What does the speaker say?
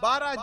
12